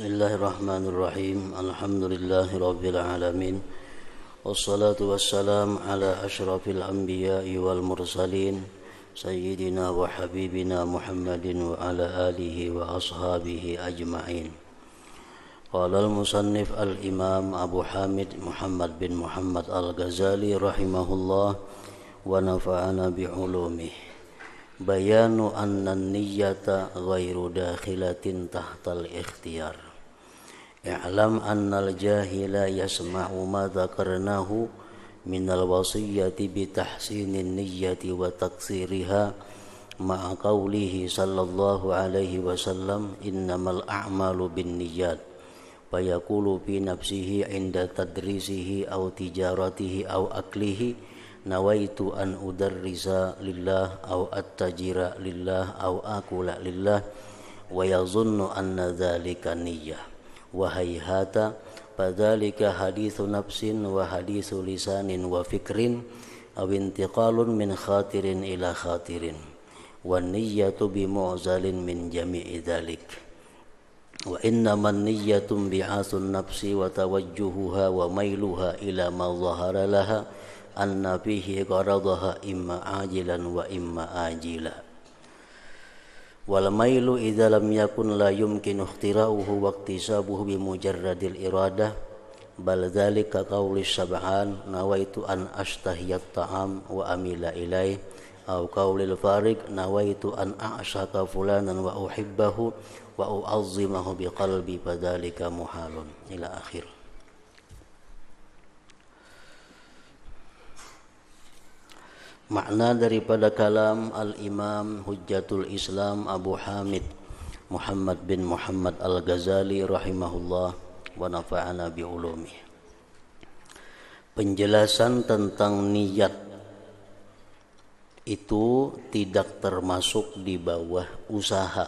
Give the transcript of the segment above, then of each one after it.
Bismillahirrahmanirrahim. Alhamdulillahirabbil alamin. Wassalatu wassalam ala asyrafil anbiya'i wal mursalin sayyidina wa habibina Muhammadin wa ala alihi wa ashabihi ajma'in. Qala al-musannif al-imam Abu Hamid Muhammad bin Muhammad al-Ghazali rahimahullah wa nafa'ana bi'ulumihi. Bayanu anna niyyata ghairu dakhilatin tahtal ikhtiyar. I'lam annal jahila yasma'u ma dzakarnahu minal wasiyyati bi tahsinin niyyati wa taksiriha ma'a qawlihi sallallahu alaihi wasallam innamal a'malu binniyat fayaqulu fi nafsihi 'inda tadrisihi aw tijaratihi aw aklihi nawaitu an udarrisa lillah aw attajira lillah aw akula lillah wa yazunnu anna dzalika niyyah wa hayhata fadzalika haditsu nafsin wa haditsu lisanin wa fikrin aw intiqalun min khatirin ila khatirin wan niyyatu bi mu'zalin min jami'i dzalik wa innaman niyyatu bi'asun nafsi wa tawajjuhuha wa mailuha ila ma dhahara laha anna fihi qaradaha imma ajilan wa imma ajila wal mailu idza lam yakun la yumkinu ikhtira'uhu wa iktisabuhu bi mujarradil iradah bal dzalika qauli sab'an nawaitu an ashtahiyat ta'am wa amila ilaih aw qaulil farid nawaitu an a'shaka fulanan wa uhibbahu wa u'azzimahu bi qalbi fadzalika muhalun ila akhir. Makna daripada kalam Al-Imam Hujjatul Islam Abu Hamid Muhammad bin Muhammad Al-Ghazali rahimahullah wa nafa'ana bi'ulumi. Penjelasan tentang niat itu tidak termasuk di bawah usaha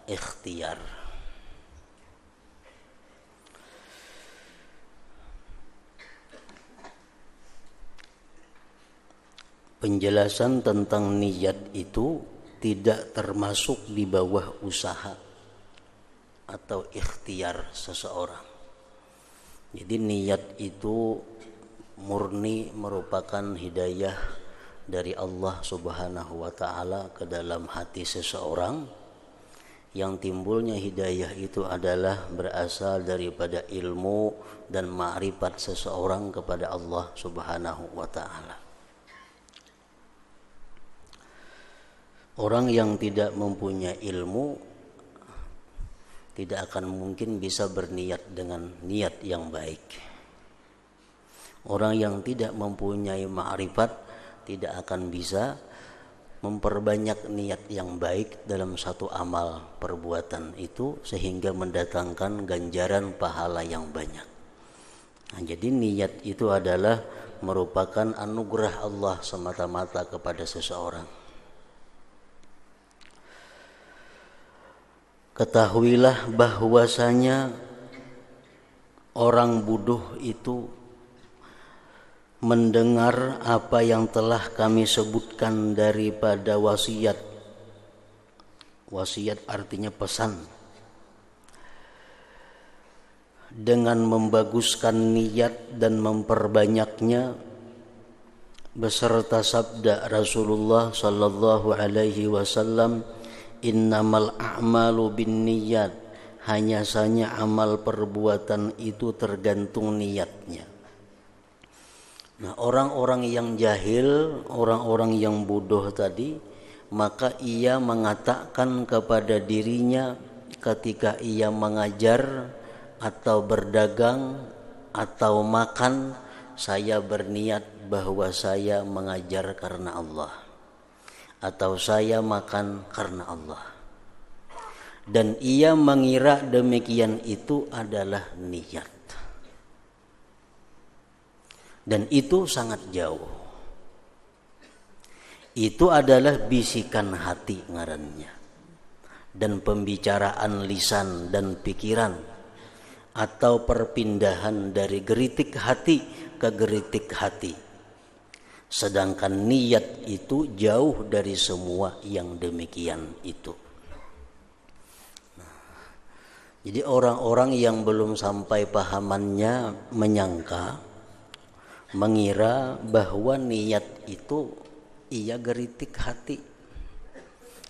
ikhtiar. Penjelasan tentang niat itu tidak termasuk di bawah usaha atau ikhtiar seseorang. Jadi niat itu murni merupakan hidayah dari Allah Subhanahu wa taala ke dalam hati seseorang. Yang timbulnya hidayah itu adalah berasal daripada ilmu dan ma'rifat seseorang kepada Allah Subhanahu wa taala. Orang yang tidak mempunyai ilmu tidak akan mungkin bisa berniat dengan niat yang baik. Orang yang tidak mempunyai ma'rifat tidak akan bisa memperbanyak niat yang baik dalam satu amal perbuatan itu sehingga mendatangkan ganjaran pahala yang banyak. Nah, jadi niat itu adalah merupakan anugerah Allah semata-mata kepada seseorang. Ketahuilah bahwasanya orang bodoh itu mendengar apa yang telah kami sebutkan daripada wasiat. Wasiat artinya pesan. Dengan membaguskan niat dan memperbanyaknya beserta sabda Rasulullah sallallahu alaihi wasallam, innamal a'malu binniyat, hanya saja amal perbuatan itu tergantung niatnya. Nah, orang-orang yang jahil, orang-orang yang bodoh tadi, maka ia mengatakan kepada dirinya ketika ia mengajar atau berdagang atau makan, saya berniat bahwa saya mengajar karena Allah atau saya makan karena Allah. Dan ia mengira demikian itu adalah niat. Dan itu sangat jauh. Itu adalah bisikan hati ngarannya. Dan pembicaraan lisan dan pikiran atau perpindahan dari geritik hati ke geritik hati. Sedangkan niat itu jauh dari semua yang demikian itu. Jadi orang-orang yang belum sampai pahamannya mengira bahwa niat itu ia geritik hati.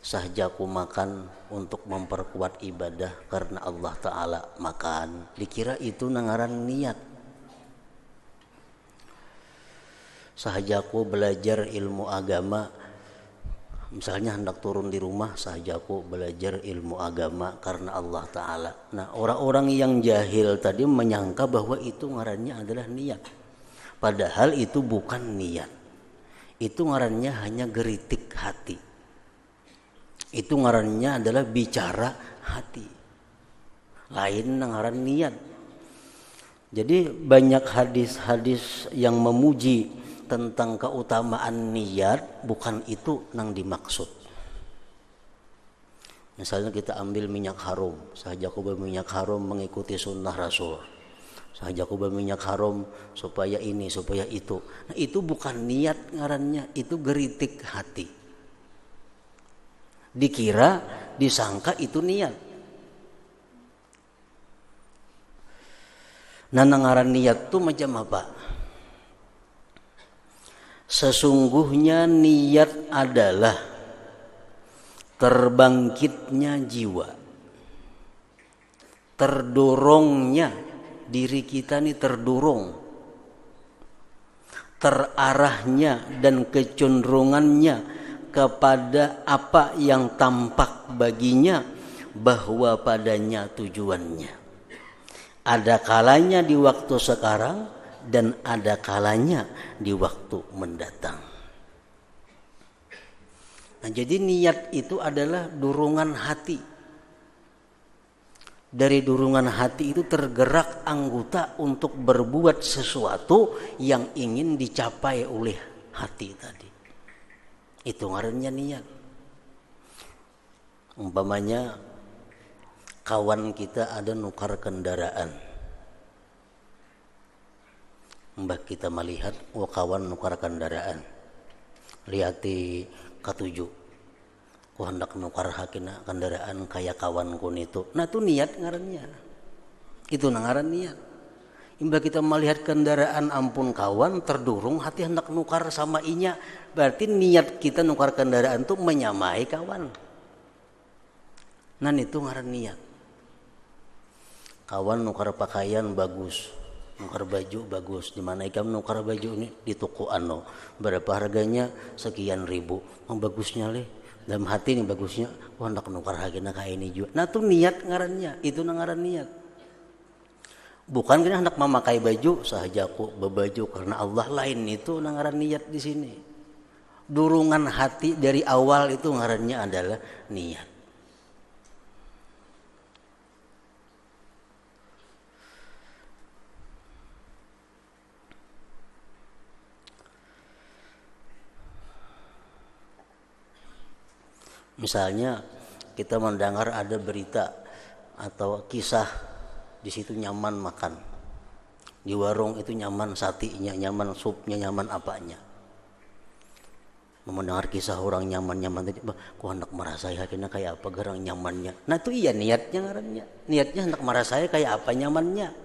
Sahjaku makan untuk memperkuat ibadah karena Allah Ta'ala makan. Dikira itu nangaran niat. Sahjaku belajar ilmu agama. Misalnya hendak turun di rumah, sahjaku belajar ilmu agama karena Allah Ta'ala. Nah, orang-orang yang jahil tadi menyangka bahwa itu ngarannya adalah niat. Padahal itu bukan niat. Itu ngarannya hanya geritik hati. Itu ngarannya adalah bicara hati. Lain ngaran niat. Jadi banyak hadis-hadis yang memuji tentang keutamaan niat, bukan itu yang dimaksud. Misalnya kita ambil minyak harum, sahjaku berminyak harum mengikuti sunnah Rasul. Sahjaku berminyak harum supaya ini, supaya itu. Nah, itu bukan niat ngarannya, itu geritik hati. Dikira, disangka itu niat. Nah, ngaran niat itu macam apa? Sesungguhnya niat adalah terbangkitnya jiwa, terdorongnya diri kita nih, terdorong, terarahnya dan kecenderungannya kepada apa yang tampak baginya, bahwa padanya tujuannya. Ada kalanya di waktu sekarang dan ada kalanya di waktu mendatang. Nah, jadi niat itu adalah dorongan hati. Dari dorongan hati itu tergerak anggota untuk berbuat sesuatu yang ingin dicapai oleh hati tadi. Itu ngarannya niat. Umpamanya kawan kita ada nukar kendaraan. Mbak kita melihat, kawan nukar kendaraan. Lihati ketujuh. Ku hendak nukar hakina kendaraan kayak kawanku itu. Nah, itu niat ngarannya. Itu ngaran niat. Mbak kita melihat kendaraan ampun kawan, terdorong hati hendak nukar sama inya. Berarti niat kita nukar kendaraan itu menyamai kawan. Nah, itu ngaran niat. Kawan nukar pakaian bagus, nukar baju bagus. Di mana ikam nukar baju ini? Di toko ano. Berapa harganya? Sekian ribu. Bagusnya leh. Dalam hati ini bagusnya. Hendak nukar harganya kayak ini juga. Nah, itu niat ngarannya. Itu ngaran niat. Bukan kena hendak memakai baju, sahjaku berbaju karena Allah, lain. Itu ngaran niat di sini. Dorongan hati dari awal itu ngarannya adalah niat. Misalnya kita mendengar ada berita atau kisah, di situ nyaman makan, di warung itu nyaman satinya, nyaman supnya, nyaman apanya. Mendengar kisah orang nyaman-nyaman tadi, kok hendak merasai hatinya kayak apa gerang nyamannya. Nah, itu iya niatnya ngarannya. Niatnya hendak merasai kayak apa nyamannya.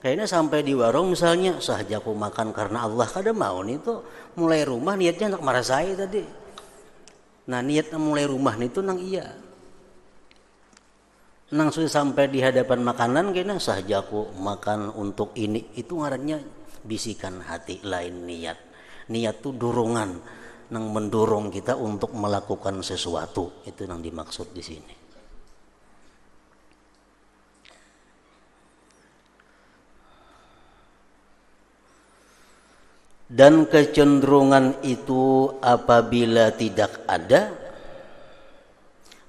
Kayaknya sampai di warung misalnya, sahjaku makan karena Allah, kada mau nih tuh mulai rumah niatnya hendak merasai tadi. Nah, niatnya mulai rumah itu nang iya. Nang sudah sampai di hadapan makanan kayaknya sahjaku makan untuk ini. Itu ngarannya bisikan hati, lain niat. Niat itu dorongan nang mendorong kita untuk melakukan sesuatu. Itu yang dimaksud di sini. Dan kecenderungan itu apabila tidak ada,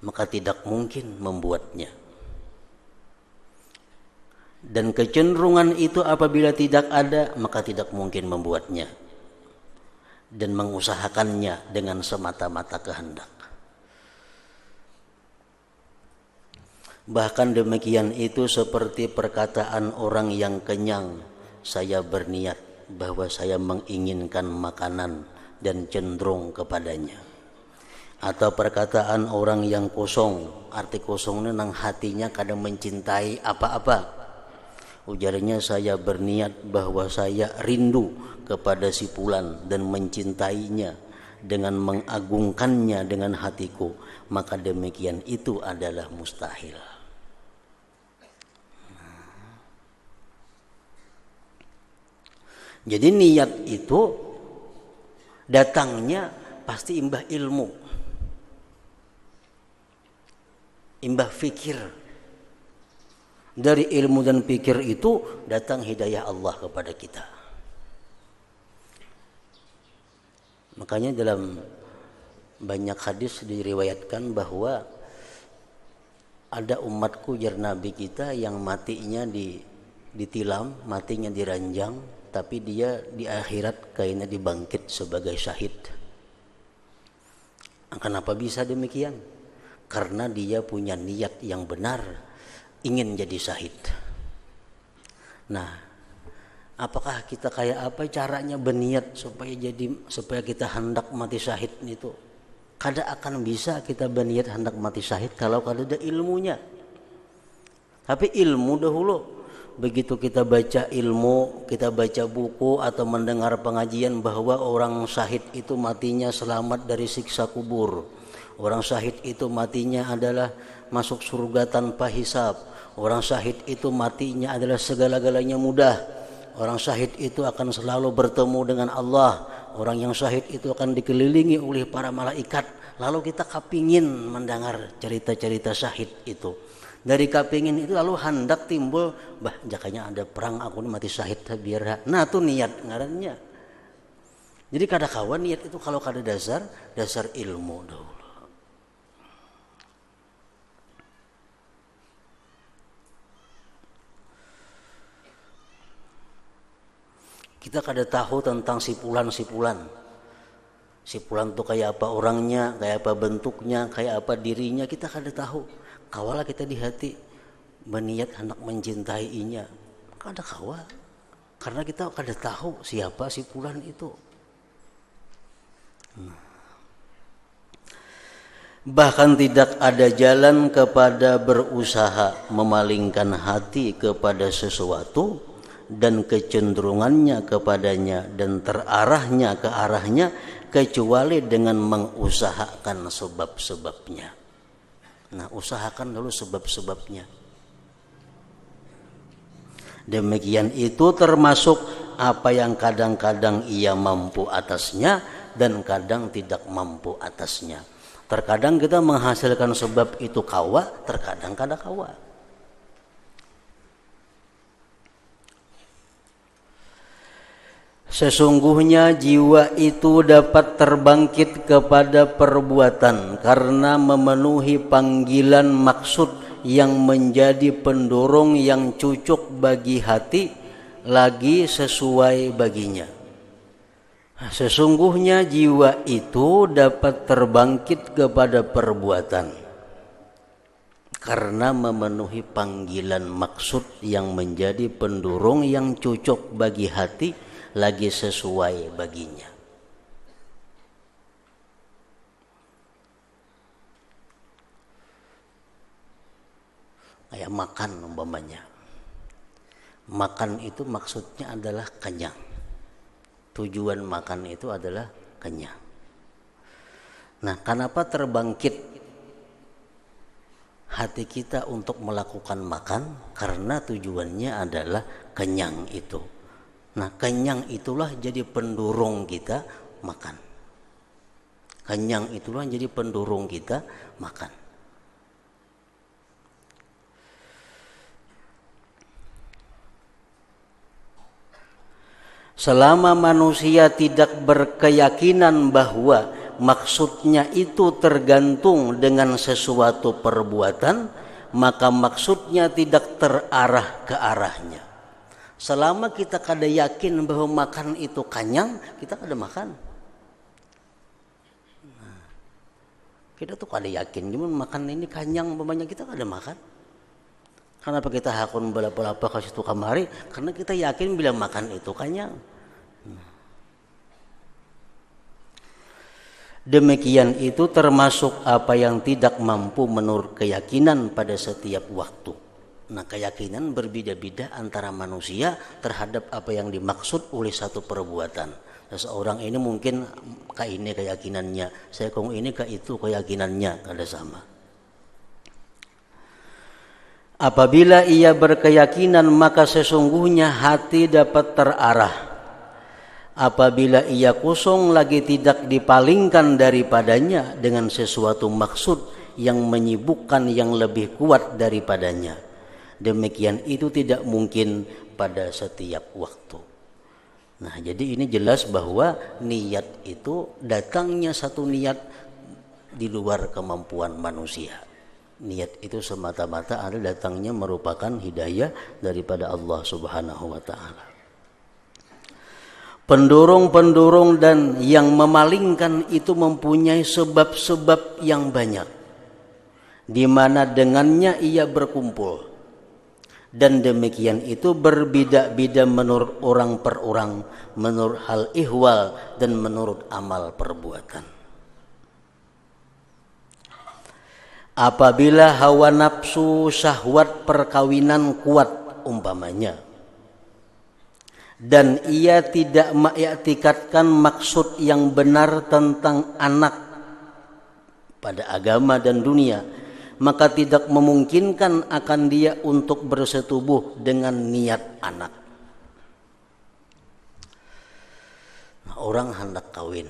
maka tidak mungkin membuatnya. Dan kecenderungan itu apabila tidak ada, maka tidak mungkin membuatnya. Dan mengusahakannya dengan semata-mata kehendak. Bahkan demikian itu seperti perkataan orang yang kenyang, saya berniat bahwa saya menginginkan makanan dan cenderung kepadanya. Atau perkataan orang yang kosong, arti kosongnya nang hatinya kadang mencintai apa-apa. Ujarnya, saya berniat bahwa saya rindu kepada si fulan dan mencintainya dengan mengagungkannya dengan hatiku, maka demikian itu adalah mustahil. Jadi niat itu datangnya pasti imbah ilmu, imbah fikir. Dari ilmu dan pikir itu datang hidayah Allah kepada kita. Makanya dalam banyak hadis diriwayatkan bahwa ada umatku jar Nabi kita yang matinya ditilam, matinya diranjang, tapi dia di akhirat kayaknya dibangkit sebagai syahid. Kenapa bisa demikian? Karena dia punya niat yang benar, ingin jadi syahid. Nah, apakah kita kayak apa caranya berniat supaya kita hendak mati syahid itu? Kada akan bisa kita berniat hendak mati syahid kalau kada ada ilmunya. Tapi ilmu dahulu. Begitu kita baca ilmu, kita baca buku atau mendengar pengajian bahwa orang syahid itu matinya selamat dari siksa kubur. Orang syahid itu matinya adalah masuk surga tanpa hisab. Orang syahid itu matinya adalah segala-galanya mudah. Orang syahid itu akan selalu bertemu dengan Allah. Orang yang syahid itu akan dikelilingi oleh para malaikat. Lalu kita kapingin mendengar cerita-cerita syahid itu. Dari kapingin itu lalu hendak timbul, jakanya ada perang aku mati syahid biar. Nah itu niat ngarannya. Jadi kada kawan niat itu kalau kada dasar ilmu dahulu. Kita kada tahu tentang si fulan. Si fulan tuh kayak apa orangnya, kayak apa bentuknya, kayak apa dirinya, kita kada tahu. Kawalah kita di hati berniat hendak mencintainya. Kada kawa. Karena kita kada tahu siapa si fulan itu. Bahkan tidak ada jalan kepada berusaha memalingkan hati kepada sesuatu dan kecenderungannya kepadanya dan terarahnya ke arahnya kecuali dengan mengusahakan sebab-sebabnya. Nah, usahakan dulu sebab-sebabnya. Demikian itu termasuk apa yang kadang-kadang ia mampu atasnya dan kadang tidak mampu atasnya. Terkadang kita menghasilkan sebab itu kawa, terkadang kada kawa. Sesungguhnya jiwa itu dapat terbangkit kepada perbuatan karena memenuhi panggilan maksud yang menjadi pendorong yang cocok bagi hati lagi sesuai baginya. Sesungguhnya jiwa itu dapat terbangkit kepada perbuatan karena memenuhi panggilan maksud yang menjadi pendorong yang cocok bagi hati lagi sesuai baginya. Kayak makan umpamanya. Makan itu maksudnya adalah kenyang. Tujuan makan itu adalah kenyang. Nah, kenapa terbangkit hati kita untuk melakukan makan? Karena tujuannya adalah kenyang itu. Nah, kenyang itulah jadi pendorong kita makan. Kenyang itulah jadi pendorong kita makan. Selama manusia tidak berkeyakinan bahwa maksudnya itu tergantung dengan sesuatu perbuatan, maka maksudnya tidak terarah ke arahnya. Selama kita kada yakin bahwa makan itu kenyang, kita kada makan. Nah, kita tuh kada yakin, cuma makan ini kenyang, umpamanya kita kada makan. Kenapa kita hakun balap-balap ke situ kamari? Karena kita yakin bila makan itu kenyang. Demikian itu termasuk apa yang tidak mampu menurut keyakinan pada setiap waktu. Nah, keyakinan berbeda-beda antara manusia terhadap apa yang dimaksud oleh satu perbuatan. Seseorang ini mungkin ini keyakinannya, saya kong ini itu keyakinannya, kada sama. Apabila ia berkeyakinan maka sesungguhnya hati dapat terarah. Apabila ia kosong lagi tidak dipalingkan daripadanya dengan sesuatu maksud yang menyibukkan yang lebih kuat daripadanya. Demikian itu tidak mungkin pada setiap waktu. Nah, jadi ini jelas bahwa niat itu datangnya satu niat di luar kemampuan manusia. Niat itu semata-mata ada datangnya merupakan hidayah daripada Allah Subhanahu wa taala. Pendorong-pendorong dan yang memalingkan itu mempunyai sebab-sebab yang banyak, di mana dengannya ia berkumpul. Dan demikian itu berbeda-beda menurut orang per orang, menurut hal ihwal dan menurut amal perbuatan. Apabila hawa nafsu syahwat perkawinan kuat umpamanya, dan ia tidak mengiktikadkan maksud yang benar tentang anak pada agama dan dunia, maka tidak memungkinkan akan dia untuk bersetubuh dengan niat anak. Nah, orang hendak kawin.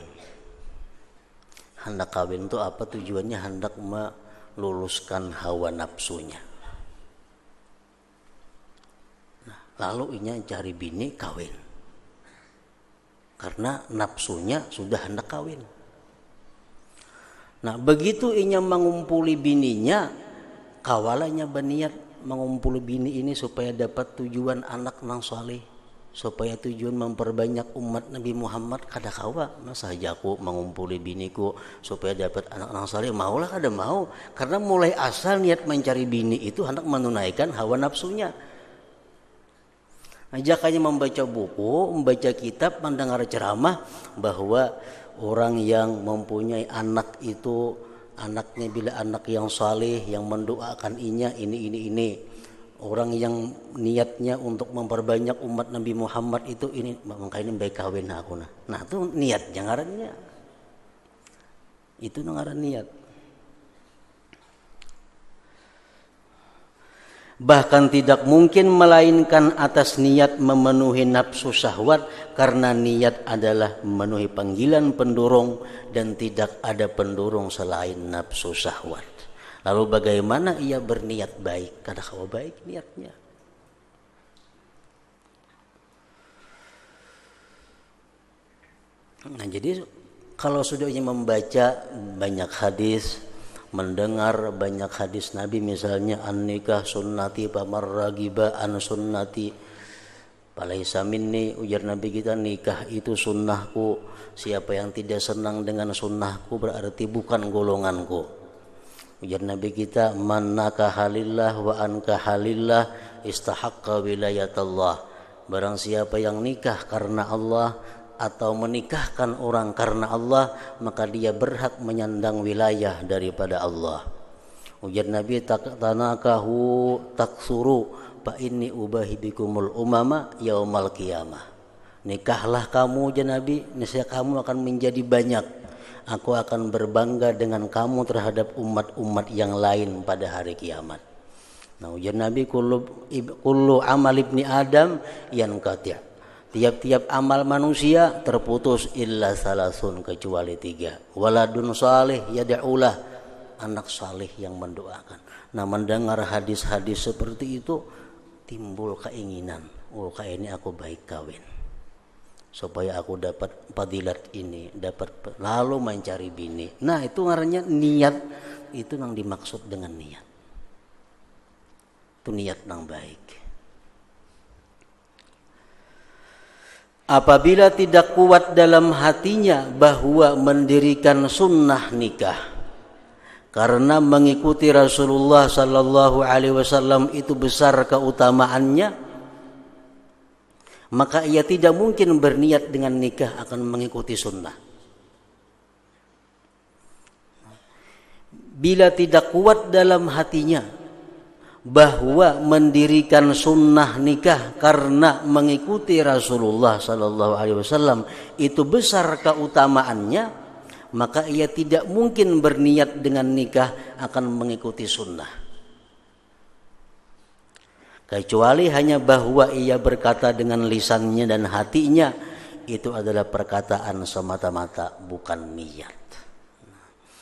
Hendak kawin itu apa tujuannya? Hendak meluluskan hawa nafsunya. Nah, lalu inya cari bini kawin. Karena nafsunya sudah hendak kawin. Nah, begitu inya mengumpuli bininya, kawalanya berniat mengumpuli bini ini supaya dapat tujuan anak nang saleh, supaya tujuan memperbanyak umat Nabi Muhammad. Kada kawa, masa aja aku mengumpuli biniku supaya dapat anak nang saleh, maulah kada mau. Karena mulai asal niat mencari bini itu hendak menunaikan hawa nafsunya. Ajakannya membaca buku, membaca kitab, mendengar ceramah bahwa orang yang mempunyai anak itu, anaknya bila anak yang saleh, yang mendoakan inya ini. Orang yang niatnya untuk memperbanyak umat Nabi Muhammad itu ini, makanya baik kawin aku nah. Nah, itu niatnya ngarannya. Itu ngaran niat. Bahkan tidak mungkin melainkan atas niat memenuhi nafsu syahwat, karena niat adalah memenuhi panggilan pendorong dan tidak ada pendorong selain nafsu syahwat. Lalu bagaimana ia berniat baik? Kada kawa baik niatnya. Nah, jadi kalau sudah membaca banyak hadis, mendengar banyak hadis Nabi, misalnya an-nikah sunnati pamar ragiba an sunnati falaisa minni, ujar Nabi kita, nikah itu sunnahku, siapa yang tidak senang dengan sunnahku berarti bukan golonganku. Ujar Nabi kita, man nakaha lillah wa ankaha lillah istahaqqa wilayatallah, barang siapa yang nikah karena Allah atau menikahkan orang karena Allah, maka dia berhak menyandang wilayah daripada Allah. Ujar Nabi, tanakahu taksuru fa inni ubahi bikumul umama yaumal qiyamah. Nikahlah kamu, ujar Nabi, niscaya kamu akan menjadi banyak. Aku akan berbangga dengan kamu terhadap umat-umat yang lain pada hari kiamat. Nah, ujar Nabi, kullu amal ibni Adam yanqati'. Tiap-tiap amal manusia terputus illa salasun, kecuali 3. Waladun salih yad'ulah, anak salih yang mendoakan. Nah, mendengar hadis-hadis seperti itu timbul keinginan, oh kayak ini aku baik kawin supaya aku dapat fadilat ini, dapat, lalu mencari bini. Nah, itu ngarannya niat. Itu yang dimaksud dengan niat. Itu niat yang baik. Apabila tidak kuat dalam hatinya bahwa mendirikan sunnah nikah karena mengikuti Rasulullah sallallahu alaihi wasallam itu besar keutamaannya, maka ia tidak mungkin berniat dengan nikah akan mengikuti sunnah. bila tidak kuat dalam hatinya bahwa mendirikan sunnah nikah karena mengikuti Rasulullah sallallahu alaihi wasallam itu besar keutamaannya, maka ia tidak mungkin berniat dengan nikah akan mengikuti sunnah. Kecuali hanya bahwa ia berkata dengan lisannya dan hatinya, itu adalah perkataan semata-mata, bukan niat.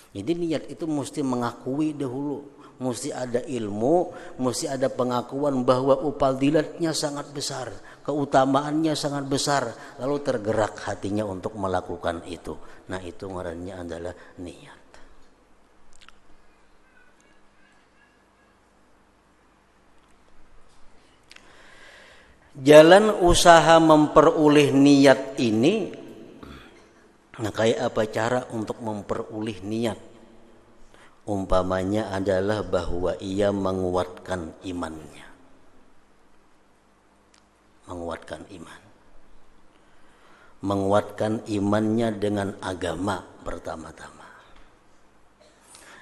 Jadi niat itu mesti mengakui dahulu, mesti ada ilmu, mesti ada pengakuan bahwa upadilatnya sangat besar, keutamaannya sangat besar, lalu tergerak hatinya untuk melakukan itu. Nah, itu ngarannya adalah niat. Jalan usaha memperoleh niat ini, nah kayak apa cara untuk memperoleh niat? Umpamanya adalah bahwa ia menguatkan imannya. Menguatkan iman. Menguatkan imannya dengan agama pertama-tama.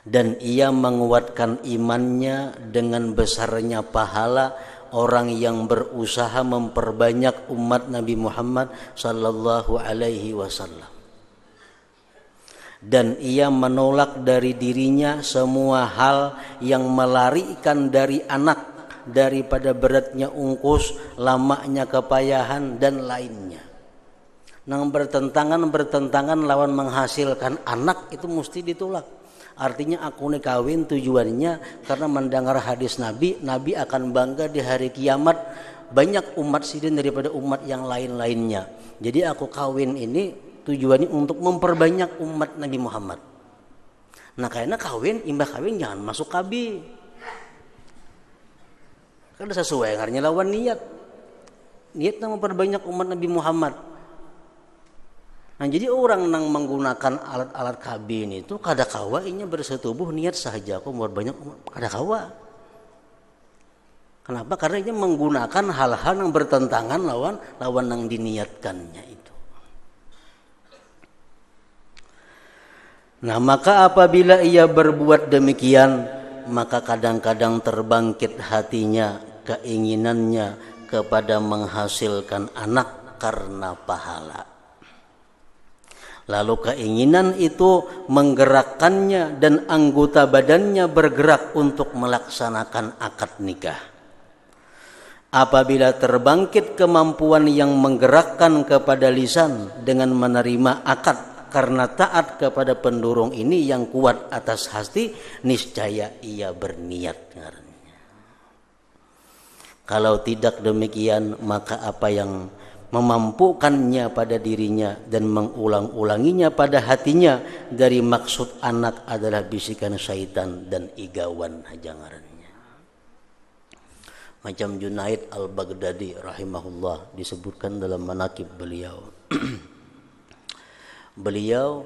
Dan ia menguatkan imannya dengan besarnya pahala orang yang berusaha memperbanyak umat Nabi Muhammad sallallahu alaihi wasallam. Dan ia menolak dari dirinya semua hal yang melarikan dari anak daripada beratnya ungkus, lamanya kepayahan dan lainnya. Nah, bertentangan lawan menghasilkan anak itu mesti ditolak. Artinya aku nih kawin tujuannya karena mendengar hadis Nabi, Nabi akan bangga di hari kiamat banyak umat sidin daripada umat yang lain-lainnya. Jadi aku kawin ini tujuannya untuk memperbanyak umat Nabi Muhammad. Nah, karena imbah kawin jangan masuk kabi. Karena sesuai artinya lawan niat. Niatnya memperbanyak umat Nabi Muhammad. Nah, jadi orang yang menggunakan alat-alat kabin itu kadakawa inya bersetubuh niat sahaja aku memperbanyak umat, kadakawa. Kenapa? Karena inya menggunakan hal-hal yang bertentangan lawan yang diniatkannya itu. Nah, maka apabila ia berbuat demikian, maka kadang-kadang terbangkit hatinya, keinginannya kepada menghasilkan anak karena pahala. Lalu keinginan itu menggerakkannya dan anggota badannya bergerak untuk melaksanakan akad nikah. Apabila terbangkit kemampuan yang menggerakkan kepada lisan dengan menerima akad karena taat kepada pendorong ini yang kuat atas hati, niscaya ia berniat. Kalau tidak demikian, maka apa yang memampukannya pada dirinya dan mengulang-ulanginya pada hatinya dari maksud anak adalah bisikan syaitan dan igawan hajangarannya. Macam Junaid al-Baghdadi rahimahullah disebutkan dalam manaqib beliau. Beliau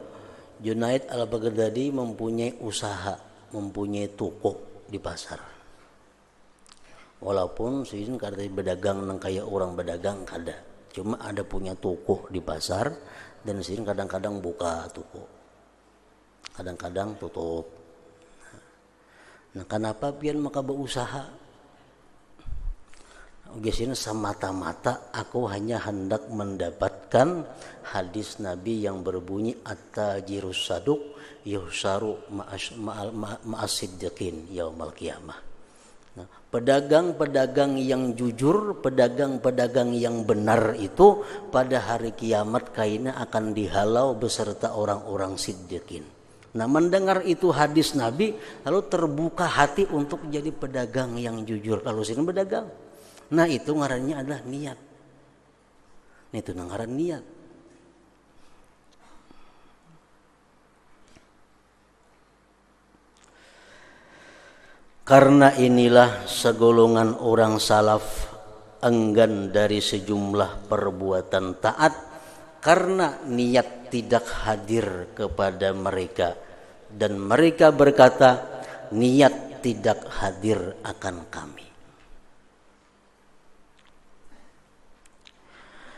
Junaid al-Baghdadi mempunyai usaha, mempunyai toko di pasar. Walaupun sizin kada berdagang nang kaya orang berdagang kada. Cuma ada punya toko di pasar dan sini kadang-kadang buka toko, kadang-kadang tutup. Nah, kenapa pian maka berusaha? Biasanya semata-mata aku hanya hendak mendapatkan hadis Nabi yang berbunyi at-tajirus saduq yuhsaru ma'as-siddiqin yaumal qiyamah. Nah, pedagang-pedagang yang jujur, pedagang-pedagang yang benar itu pada hari kiamat kaina akan dihalau beserta orang-orang siddiqin. Nah, mendengar itu hadis Nabi, lalu terbuka hati untuk jadi pedagang yang jujur. Lalu sini berdagang. Nah, itu ngarannya adalah niat. Itu ngaran niat. Karena inilah segolongan orang salaf enggan dari sejumlah perbuatan taat karena niat tidak hadir kepada mereka, dan mereka berkata niat tidak hadir akan kami.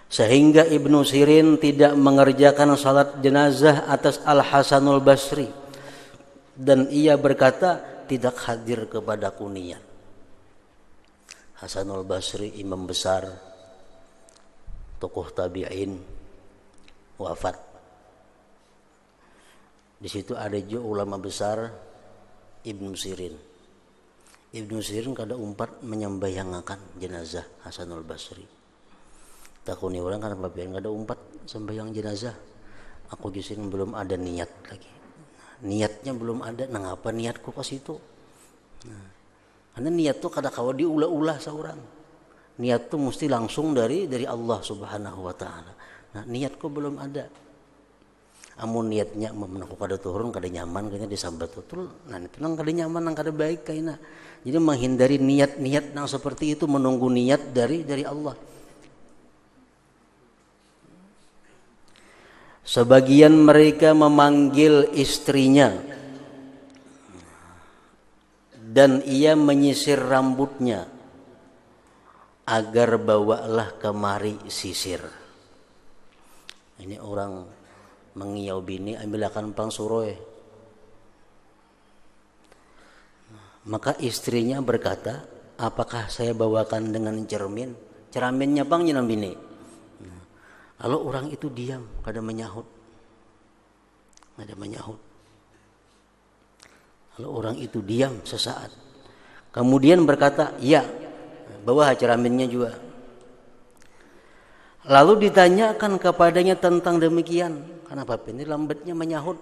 Sehingga Ibnu Sirin tidak mengerjakan salat jenazah atas Al-Hasanul Basri Dan ia berkata, tidak hadir kepadaku niat. Hasanul Basri, imam besar, tokoh tabi'in, wafat. Di situ ada juga ulama besar Ibnu Sirin. Ibnu Sirin kada umpat menyembayangakan jenazah Hasanul Basri. Takuni orang kan babian kada umpat sembahyang jenazah. Aku justru belum ada niat lagi. Niatnya belum ada. Nah, apa niatku ke situ? Nah, karena niat tuh kada kawa diulah-ulah seorang. Niat tuh mesti langsung dari Allah Subhanahu wa taala. Nah, niatku belum ada. Amun niatnya aku kada turun, kada nyaman kayaknya disambat betul. Nah, itu nang kada nyaman, nang kada baik kayaknya. Jadi menghindari niat-niat nang seperti itu, menunggu niat dari Allah. Sebagian mereka memanggil istrinya dan ia menyisir rambutnya agar bawalah kemari sisir. Ini orang mengiau bini, ambilakan pang suroy. Maka istrinya berkata, apakah saya bawakan dengan cermin? Cerminnya pang jenam bini. Lalu orang itu diam, kada menyahut. Lalu orang itu diam sesaat. Kemudian berkata, ya, bawa cerminnya juga. Lalu ditanyakan kepadanya tentang demikian. Kenapa ini lambatnya menyahut?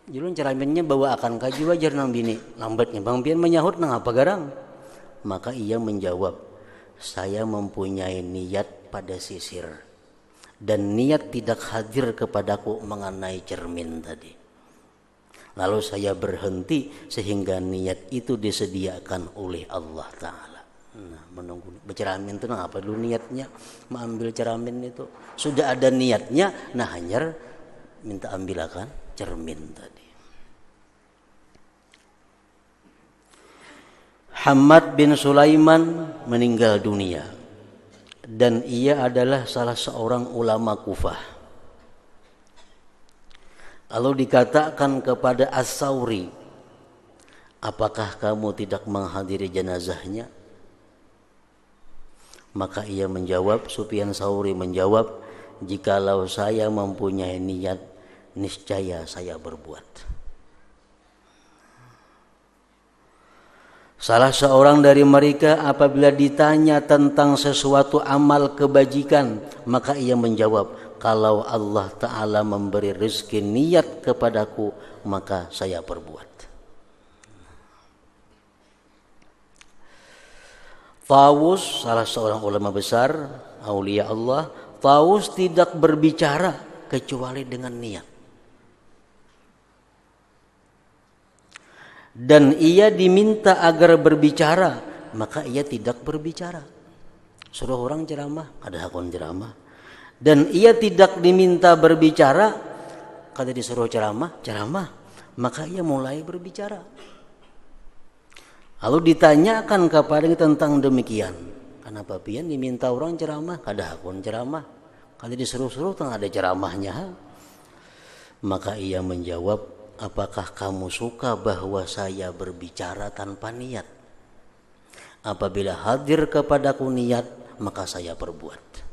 Julun cerminnya bawa akan kaju ajar nang bini. Lambatnya bang pian menyahut nang apa garang? Maka ia menjawab, saya mempunyai niat pada sisir. Dan niat tidak hadir kepadaku mengenai cermin tadi. Lalu saya berhenti sehingga niat itu disediakan oleh Allah Ta'ala. Nah, menunggu bercermin itu nah apa dulu niatnya mengambil cermin itu. Sudah ada niatnya, nah hanya minta ambilakan cermin tadi. Hammad bin Sulaiman meninggal dunia. Dan ia adalah salah seorang ulama Kufah. Lalu dikatakan kepada As-Sauri, apakah kamu tidak menghadiri jenazahnya? Maka ia menjawab, Sufyan Sauri menjawab, jikalau saya mempunyai niat, niscaya saya berbuat. Salah seorang dari mereka apabila ditanya tentang sesuatu amal kebajikan, maka ia menjawab, kalau Allah Ta'ala memberi rezeki niat kepadaku, maka saya perbuat. Tawus, salah seorang ulama besar, aulia Allah, Tawus tidak berbicara kecuali dengan niat. Dan ia diminta agar berbicara, maka ia tidak berbicara. Suruh orang ceramah, ada hakun ceramah. Dan ia tidak diminta berbicara, kada disuruh ceramah, maka ia mulai berbicara. Lalu ditanyakan kepadanya tentang demikian. Kenapa pian diminta orang ceramah, kada hakun ceramah, kada disuruh-suruh tengah ada ceramahnya. Maka ia menjawab, apakah kamu suka bahwa saya berbicara tanpa niat? Apabila hadir kepadaku niat, maka saya perbuat.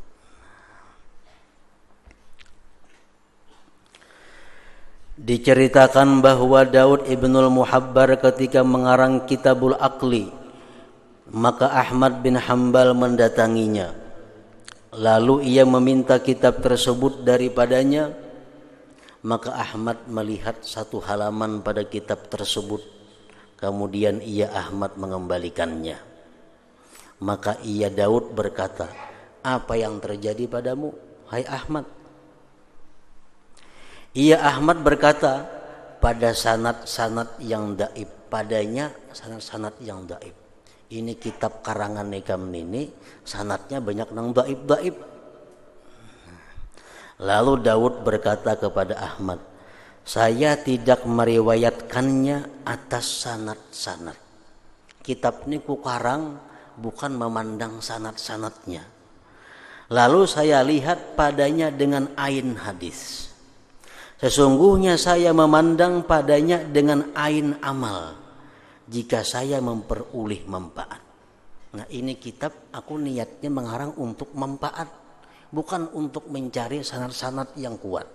Diceritakan bahwa Daud ibnul Muhabbar ketika mengarang Kitabul Aqli, maka Ahmad bin Hanbal mendatanginya. Lalu ia meminta kitab tersebut daripadanya. Maka Ahmad melihat satu halaman pada kitab tersebut. Kemudian ia Ahmad mengembalikannya. Maka ia Daud berkata, apa yang terjadi padamu, hai Ahmad? Ia Ahmad berkata, pada sanad-sanad yang daib, padanya sanad-sanad yang daib. Ini kitab karangan Nikam ini, sanadnya banyak nang daib-daib. Lalu Daud berkata kepada Ahmad, saya tidak meriwayatkannya atas sanad-sanad. Kitab ini kukarang bukan memandang sanad-sanadnya. Lalu saya lihat padanya dengan ain hadis. Sesungguhnya saya memandang padanya dengan ain amal jika saya memperoleh manfaat. Nah, ini kitab aku niatnya mengarang untuk manfaat, bukan untuk mencari sanad-sanad yang kuat.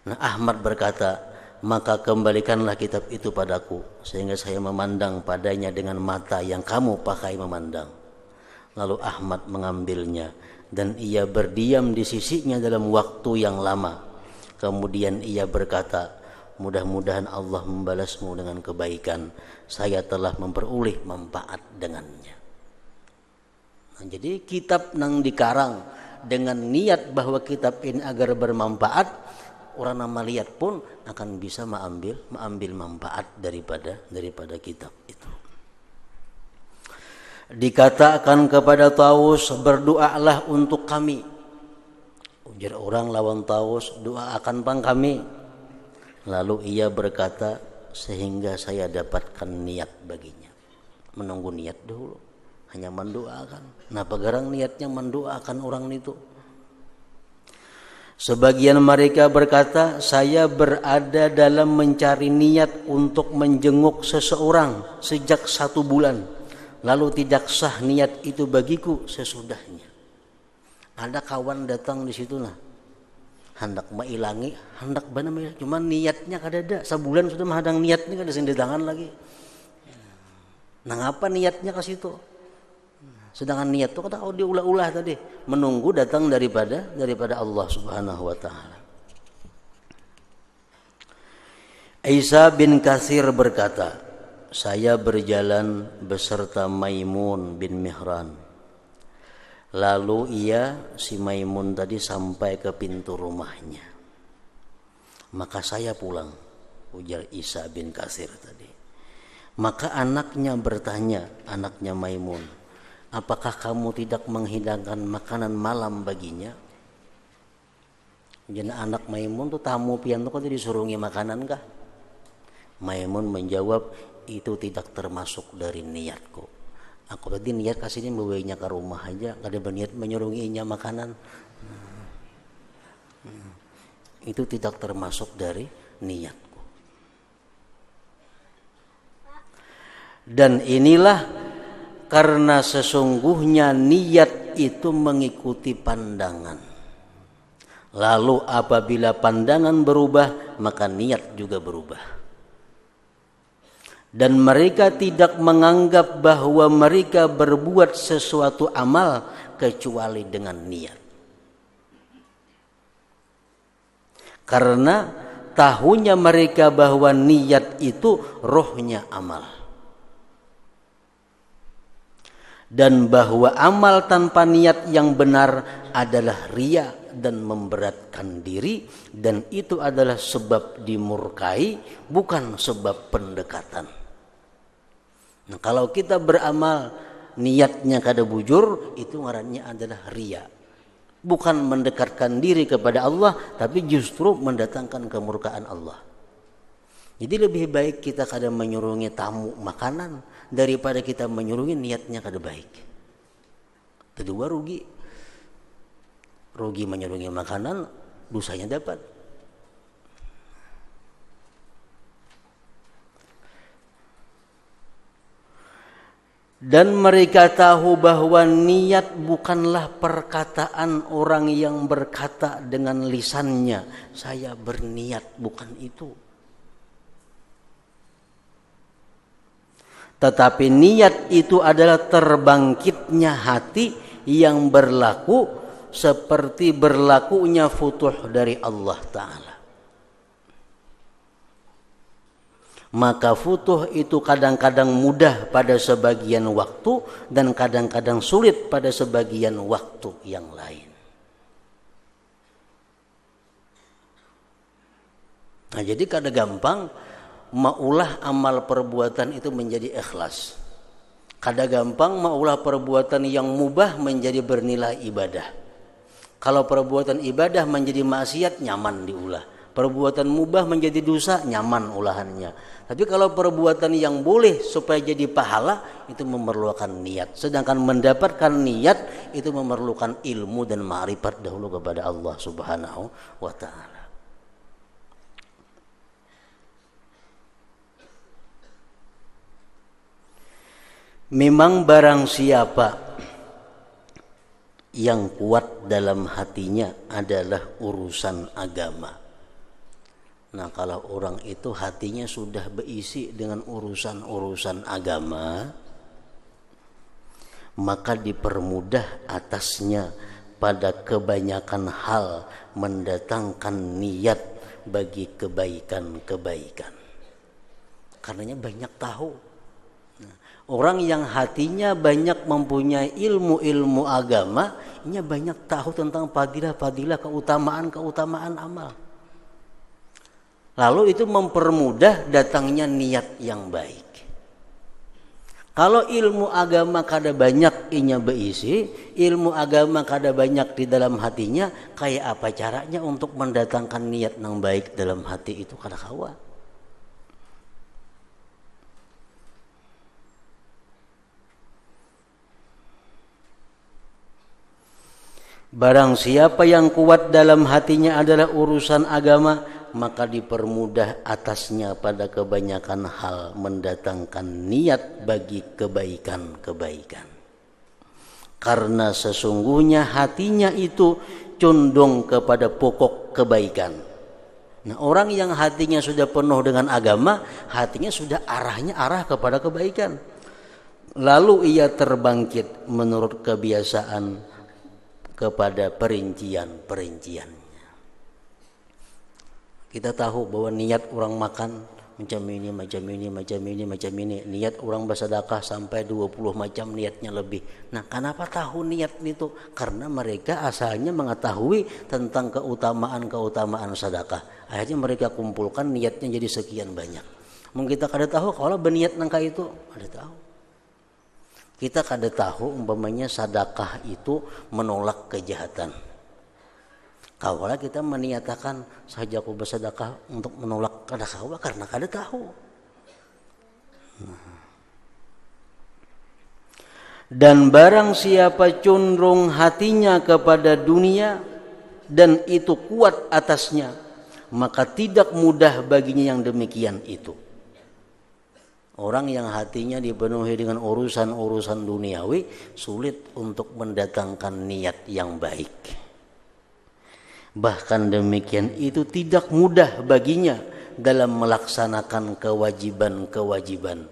Nah, Ahmad berkata, maka kembalikanlah kitab itu padaku, sehingga saya memandang padanya dengan mata yang kamu pakai memandang. Lalu Ahmad mengambilnya, dan ia berdiam di sisinya dalam waktu yang lama. Kemudian ia berkata, mudah-mudahan Allah membalasmu dengan kebaikan. Saya telah memperoleh manfaat dengannya. Nah, jadi kitab nang dikarang dengan niat bahwa kitab ini agar bermanfaat, orang nama lihat pun akan bisa mengambil manfaat daripada kitab itu. Dikatakan kepada Taus, berdoalah untuk kami. Ujar orang lawan Taus, doakan pang kami. Lalu ia berkata, sehingga saya dapatkan niat baginya. Menunggu niat dulu, hanya mendoakan. Nah, pegarang niatnya mendoakan orang itu. Sebagian mereka berkata, saya berada dalam mencari niat untuk menjenguk seseorang sejak 1 bulan. Lalu tidak sah niat itu bagiku sesudahnya. Ada kawan datang di situ nah, hendak mailangi, hendak benar, cuma niatnya kadada. Sebulan sudah menghadang niatnya kada sing di tangan lagi. Nah, ngapa niatnya ke situ? Sedangkan niat itu kata diulah-ulah tadi, menunggu datang daripada Allah Subhanahu wa taala. Isa bin Katsir berkata, saya berjalan beserta Maimun bin Mihran. Lalu si Maimun tadi sampai ke pintu rumahnya. Maka saya pulang, ujar Isa bin Katsir tadi. Maka anaknya bertanya, anaknya Maimun, apakah kamu tidak menghidangkan makanan malam baginya? Jadi anak Maimun tuh tamu pian tuh kok disuruhi makanan kah? Maimun menjawab, itu tidak termasuk dari niatku. Aku tadi niat kasihnya membawanya ke rumah aja, kada berniat menyuruhinya makanan. Itu tidak termasuk dari niatku. Dan inilah karena sesungguhnya niat itu mengikuti pandangan. Lalu apabila pandangan berubah, maka niat juga berubah. Dan mereka tidak menganggap bahwa mereka berbuat sesuatu amal kecuali dengan niat. Karena tahunya mereka bahwa niat itu rohnya amal. Dan bahwa amal tanpa niat yang benar adalah riya dan memberatkan diri, dan itu adalah sebab dimurkai, bukan sebab pendekatan. Nah, kalau kita beramal niatnya kada bujur, itu ngarannya adalah riya. Bukan mendekatkan diri kepada Allah, tapi justru mendatangkan kemurkaan Allah. Jadi lebih baik kita kada menyurungi tamu makanan daripada kita menyurungi niatnya kada baik. Kedua rugi menyurungi makanan, dosanya dapat. Dan mereka tahu bahwa niat bukanlah perkataan orang yang berkata dengan lisannya, saya berniat, bukan itu. Tetapi niat itu adalah terbangkitnya hati yang berlaku seperti berlakunya futuh dari Allah Ta'ala. Maka futuh itu kadang-kadang mudah pada sebagian waktu dan kadang-kadang sulit pada sebagian waktu yang lain. Nah, jadi kada gampang maulah amal perbuatan itu menjadi ikhlas. Kada gampang maulah perbuatan yang mubah menjadi bernilai ibadah. Kalau perbuatan ibadah menjadi maksiat, nyaman diulah. Perbuatan mubah menjadi dosa, nyaman ulahannya. Tapi kalau perbuatan yang boleh supaya jadi pahala, itu memerlukan niat. Sedangkan mendapatkan niat itu memerlukan ilmu dan ma'rifat dahulu kepada Allah Subhanahu wa ta'ala. Memang barang siapa yang kuat dalam hatinya adalah urusan agama. Nah, kalau orang itu hatinya sudah berisi dengan urusan-urusan agama, maka dipermudah atasnya pada kebanyakan hal mendatangkan niat bagi kebaikan-kebaikan. Karenanya banyak tahu. Orang yang hatinya banyak mempunyai ilmu-ilmu agama, ini banyak tahu tentang fadilah-fadilah, keutamaan-keutamaan amal. Lalu itu mempermudah datangnya niat yang baik. Kalau ilmu agama kada banyak inya berisi, ilmu agama kada banyak di dalam hatinya, kayak apa caranya untuk mendatangkan niat yang baik dalam hati itu kada kawa. Barang siapa yang kuat dalam hatinya adalah urusan agama, maka dipermudah atasnya pada kebanyakan hal mendatangkan niat bagi kebaikan-kebaikan. Karena sesungguhnya hatinya itu condong kepada pokok kebaikan. Nah, orang yang hatinya sudah penuh dengan agama, hatinya sudah arah kepada kebaikan. Lalu ia terbangkit menurut kebiasaan kepada perincian-perinciannya. Kita tahu bahwa niat orang makan macam ini. Niat orang bersedekah sampai 20 macam niatnya lebih. Nah, kenapa tahu niat itu? Karena mereka asalnya mengetahui tentang keutamaan sedekah. Akhirnya mereka kumpulkan niatnya jadi sekian banyak. Mungkin kita kada tahu kalau berniat nangka itu, ada tahu. Kita kada tahu umpamanya sedekah itu menolak kejahatan. Kalau kita meniatakan saja aku bersedekah untuk menolak kada kawa karena kada tahu. Dan barang siapa condong hatinya kepada dunia dan itu kuat atasnya, maka tidak mudah baginya yang demikian itu. Orang yang hatinya dipenuhi dengan urusan-urusan duniawi sulit untuk mendatangkan niat yang baik. Bahkan demikian itu tidak mudah baginya dalam melaksanakan kewajiban-kewajiban.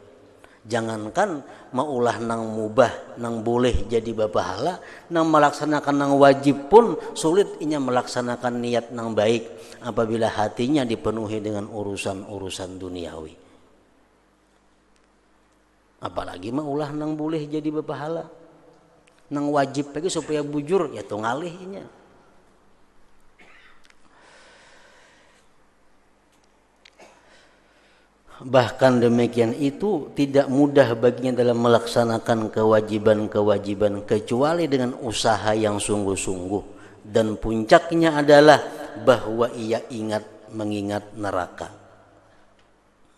Jangankan maulah nang mubah, nang boleh jadi bapahala, nang melaksanakan nang wajib pun sulit inya melaksanakan niat nang baik apabila hatinya dipenuhi dengan urusan-urusan duniawi. Apalagi maulah nang boleh jadi bapahala, nang wajib lagi supaya bujur ya tu ngalihnya. Bahkan demikian itu tidak mudah baginya dalam melaksanakan kewajiban-kewajiban kecuali dengan usaha yang sungguh-sungguh, dan puncaknya adalah bahwa ia mengingat neraka.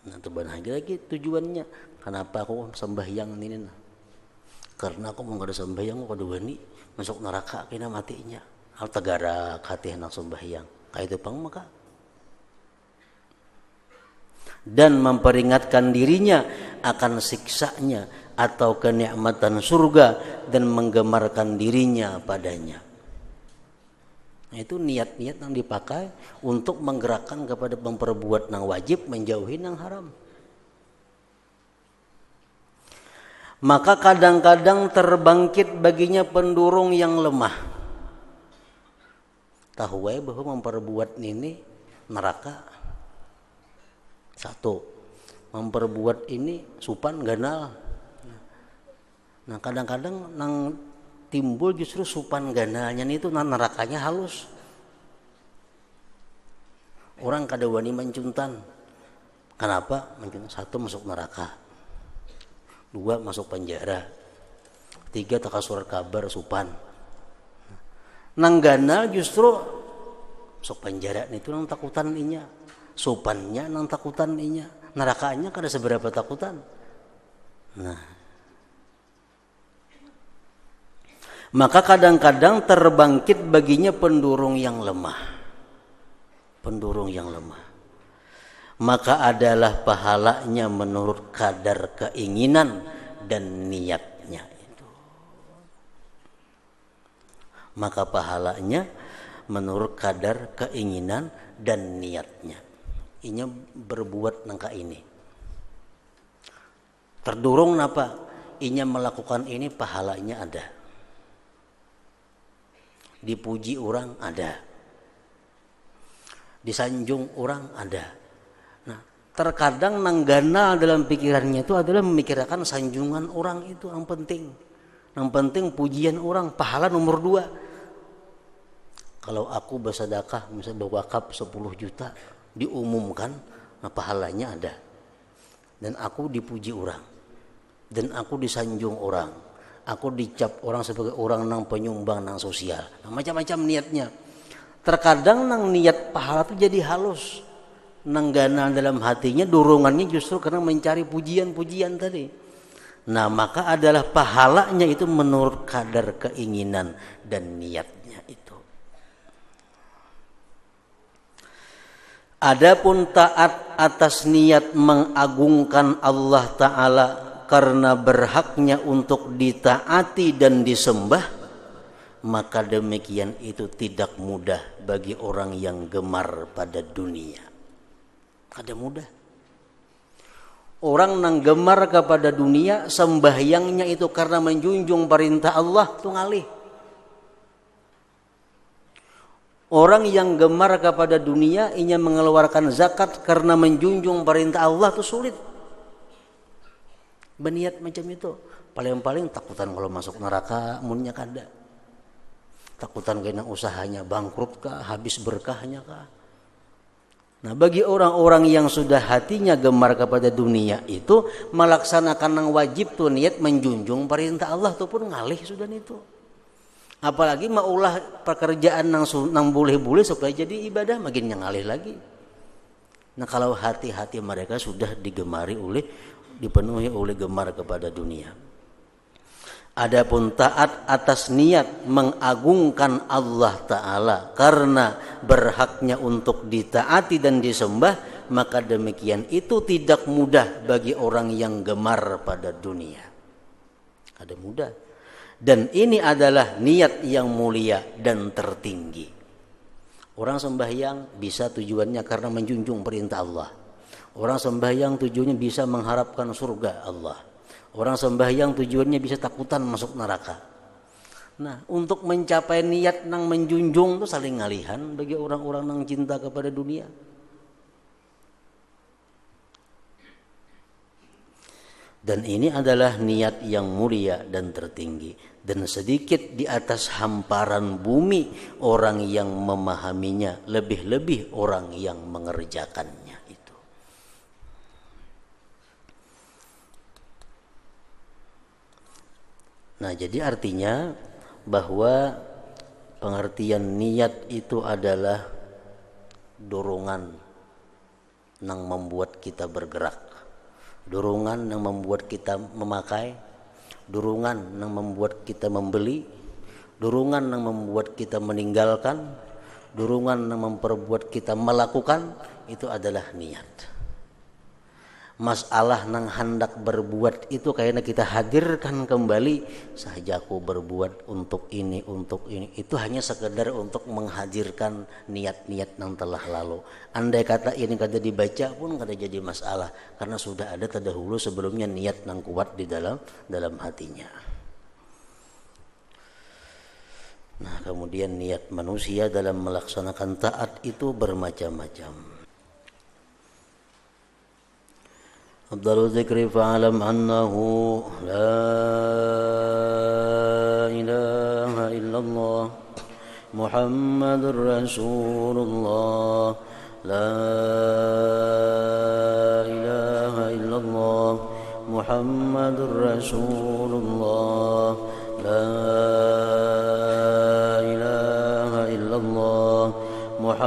Nah, itu lagi tujuannya. Kenapa aku sembahyang ini? Karena aku mau ada sembahyang, aku ada wani masuk neraka kena matinya. Hal tegara hati hendak sembahyang. Kayak itu pang maka. Dan memperingatkan dirinya akan siksanya atau kenikmatan surga dan menggemarkan dirinya padanya. Nah, itu niat-niat yang dipakai untuk menggerakkan kepada memperbuat yang wajib, menjauhi yang haram. Maka kadang-kadang terbangkit baginya pendurung yang lemah. Tahu bahwa memperbuat ini neraka. Satu, memperbuat ini supan ganal. Nah, kadang-kadang nang timbul justru supan ganalnya itu nerakanya halus. Orang kada wani mencuntan. Kenapa? Satu, masuk neraka. 2, masuk penjara. 3, tak surat kabar supan. Nang ganal justru Sok penjara itu nang takutan inya, sopannya nang takutan inya, nerakanya kada seberapa takutan. Nah, maka kadang-kadang terbangkit baginya pendurung yang lemah. Pendurung yang lemah. Maka adalah pahalanya menurut kadar keinginan dan niatnya itu. Maka pahalanya menurut kadar keinginan dan niatnya. Inya berbuat nangka ini. Terdurung napa? Inya melakukan ini pahalanya ada. Dipuji orang ada. Disanjung orang ada. Nah, terkadang nanggana dalam pikirannya itu adalah memikirkan sanjungan orang itu yang penting. Yang penting pujian orang, pahala nomor 2. Kalau aku bersedekah misalnya berwakaf 10 juta diumumkan, nah pahalanya ada. Dan aku dipuji orang. Dan aku disanjung orang. Aku dicap orang sebagai orang nang penyumbang nang sosial. Nah, macam-macam niatnya. Terkadang nang niat pahala itu jadi halus. Nang gana dalam hatinya dorongannya justru karena mencari pujian-pujian tadi. Nah, maka adalah pahalanya itu menurut kadar keinginan dan niatnya itu. Adapun taat atas niat mengagungkan Allah Ta'ala karena berhaknya untuk ditaati dan disembah, maka demikian itu tidak mudah bagi orang yang gemar pada dunia. Kada mudah. Orang nang gemar kepada dunia, sembahyangnya itu karena menjunjung perintah Allah, itu ngalih. Orang yang gemar kepada dunia, inya mengeluarkan zakat karena menjunjung perintah Allah, itu sulit. Berniat macam itu, paling-paling takutan kalau masuk neraka, munnya kada. Takutan kena usahanya bangkrut kah, habis berkahnya kah. Nah, bagi orang-orang yang sudah hatinya gemar kepada dunia itu, melaksanakan yang wajib tuh niat menjunjung perintah Allah itu pun ngalih sudah itu. Apalagi maulah pekerjaan nang boleh-boleh supaya jadi ibadah, makin yang ngalih lagi. Nah, kalau hati-hati mereka sudah dipenuhi oleh gemar kepada dunia. Adapun taat atas niat mengagungkan Allah Ta'ala karena berhaknya untuk ditaati dan disembah, maka demikian itu tidak mudah bagi orang yang gemar pada dunia. Ada mudah. Dan ini adalah niat yang mulia dan tertinggi. Orang sembahyang bisa tujuannya karena menjunjung perintah Allah. Orang sembahyang tujuannya bisa mengharapkan surga Allah. Orang sembahyang tujuannya bisa takutan masuk neraka. Nah, untuk mencapai niat nang menjunjung itu saling ngalihan bagi orang-orang nang cinta kepada dunia. Dan ini adalah niat yang mulia dan tertinggi. Dan sedikit di atas hamparan bumi orang yang memahaminya, lebih-lebih orang yang mengerjakannya. Nah, jadi artinya bahwa pengertian niat itu adalah dorongan yang membuat kita bergerak, dorongan yang membuat kita memakai, dorongan yang membuat kita membeli, dorongan yang membuat kita meninggalkan, dorongan yang memperbuat kita melakukan, itu adalah niat. Masalah nang hendak berbuat itu kayaknya kita hadirkan kembali, saja aku berbuat untuk ini, itu hanya sekedar untuk menghadirkan niat-niat yang telah lalu. Andai kata ini kada dibaca pun kada jadi masalah, karena sudah ada terdahulu sebelumnya niat nang kuat di dalam hatinya. Nah, kemudian niat manusia dalam melaksanakan taat itu bermacam-macam. Afdalul dzikri fa'alam annahu la ilaha illallah Muhammadur Rasulullah la ilaha illallah Muhammadur Rasulullah la ilaha illallah